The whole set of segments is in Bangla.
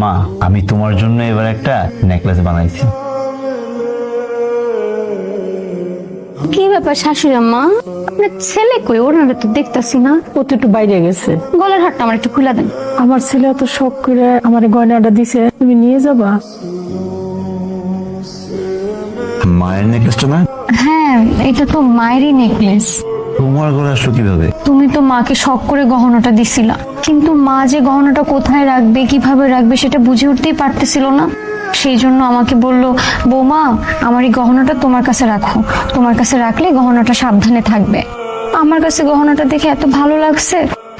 মা, আমি তোমার জন্য এবার একটা নেকলেস বানাইছি। কি ব্যাপার শাশুড়ি আম্মা, আপনার ছেলে কই? ওনারে তো দেখতাছি না। ও তো একটু বাইরে গেছে। গলার হারটা আমার একটু খুলে দেন। আমার ছেলে এত শখ করে আমার গয়নাটা দিছে, তুমি নিয়ে যাবা? মায়ের নেকলেসটা না? হ্যাঁ, এটা তো মায়েরই নেকলেস। তোমার ঘরে আসলো কিভাবে? তুমি তো মাকে শখ করে গহনাটা দিছিলা, কিন্তু মা যে গহনাটা কোথায় রাখবে, কিভাবে রাখবে সেটা বুঝে উঠতেই পারতেছিল না। সেই জন্য আমাকে বলল, বৌমা আমার এই গহনাটা তোমার কাছে রাখো, তোমার কাছে রাখলে গহনাটা সাবধানে থাকবে। আমার কাছে গহনাটা দেখে এত ভালো লাগছে,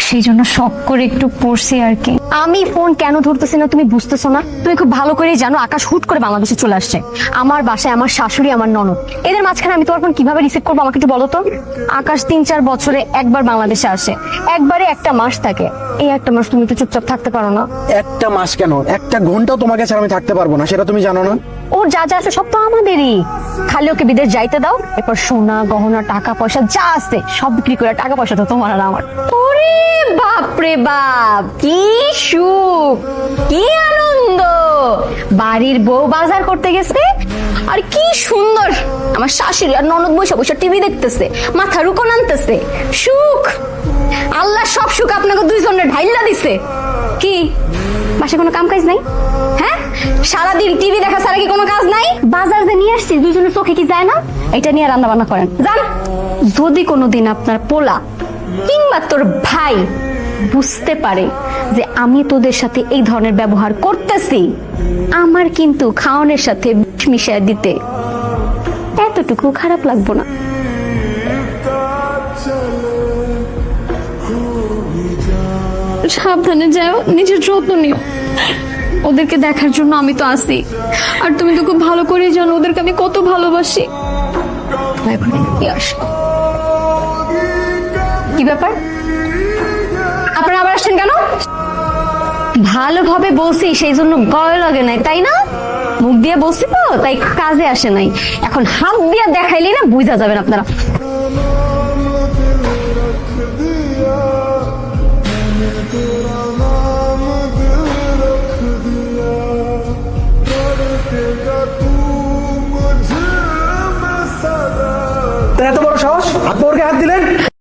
সেই জন্য শখ করে একটু পড়ছি আর কি। আমি ফোন কেন ধরতেছি না তুমি বুঝতেছো না? তুমি খুব ভালো করেই জানো আকাশ হুট করে বাংলাদেশে চলে আসছে। আমার বাসায় আমার শাশুড়ি, আমার ননদ, এদের মাঝখানে আমি তোমার ফোন কিভাবে রিসিভ করবো আমাকে একটু বলো তো। আকাশ 3-4 বছরে একবার বাংলাদেশে আসে, একবারে একটা মাস থাকে। এই একটা মাস তুমি একটু চুপচাপ থাকতে পারো না? একটা মাস কেন, একটা ঘন্টাও তোমাকে ছাড়া আমি থাকতে পারবো না, সেটা তুমি জানো না? ওর যা যা আছে সব তো আমাদেরই। খালি ওকে বিদেশ যাইতে দাও, এরপর সোনা গহনা টাকা পয়সা যা আছে সব বিক্রি করে টাকা পয়সা তো তোমার আর আমার। ওরে বাপরে বাপ, কি সুখ, কি আনন্দ! বাড়ির বউ বাজার করতে গেছে আর কি সুন্দর আমার শাশুড়ি আর ননদ বসে বসে টিভি দেখতেছে, মাথার উপর আনতেছে। সুখ, আল্লাহ সব সুখ আপনাকে দুইজনের ঢাইলা দিছে। কি বাসায় কোনো কাম কাজ নাই? হ্যাঁ, সারাদিন টিভি দেখা ছাড়া কি কোনো কাজ নাই? বাজার যে নিয়ে আসছি দুইজনের চোখে কি যায় না? এটা নিয়ে রান্না বান্না করেন যান। যদি কোনোদিন আপনার পোলা কিংবা তোর ভাই বুঝতে পারে যে আমি তোদের সাথে এই ধরনের ব্যবহার করতেছি, আমার কিন্তু খাওয়ানোর সাথে বিষ মিশিয়ে দিতে এতটুকু খারাপ লাগবো না। সাবধানে যাও, নিজের যত্ন নিও। ওদেরকে দেখার জন্য আমি তো আছি, আর তুমি তো খুব ভালো করেই জানো ওদেরকে আমি কত ভালোবাসি। কি ব্যাপার, আপনারা আবার আসছেন কেন? ভালোভাবে বলছি সেই জন্য ভয় লাগে নাই, তাই না? মুখ দিয়ে বলছি তো, তাই কাজে আসে নাই। এখন হাত দিয়ে দেখাইলে না বুঝা যাবেন আপনারা। এত বড় সাহস, আপনি ওর গায়ে হাত দিলেন?